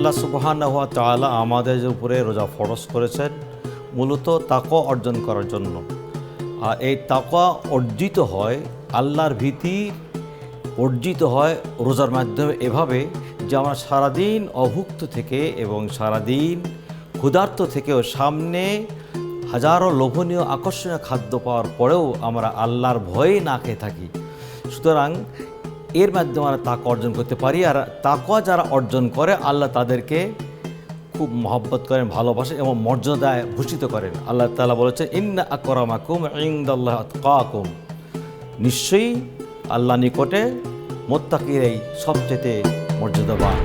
আল্লাহ সুবহানাহু ওয়া তাআলা আমাদের উপরে রোজা ফরজ করেছেন মূলত তাকওয়া অর্জন করার জন্য। আর এই তাকওয়া অর্জিত হয়, আল্লাহর ভীতি অর্জিত হয় রোজার মাধ্যমে এভাবে যে আমরা সারাদিন অভুক্ত থেকে এবং সারাদিন ক্ষুধার্ত থেকেও সামনে হাজারো লোভনীয় আকর্ষণীয় খাদ্য পাওয়ার পরেও আমরা আল্লাহর ভয়ে না খেয়ে থাকি। সুতরাং এর মাধ্যমে আমরা তাকওয়া অর্জন করতে পারি। আর তাকওয়া যারা অর্জন করে আল্লাহ তাদেরকে খুব মহব্বত করেন, ভালোবাসেন এবং মর্যাদায় ভূষিত করেন। আল্লাহ তাআলা বলেছেন, ইন্না আকরামাকুম ইনদাল্লাহি আতকাকুম, নিশ্চয়ই আল্লাহ নিকটে মুত্তাকিরাই সবচেয়ে মর্যাদাবান।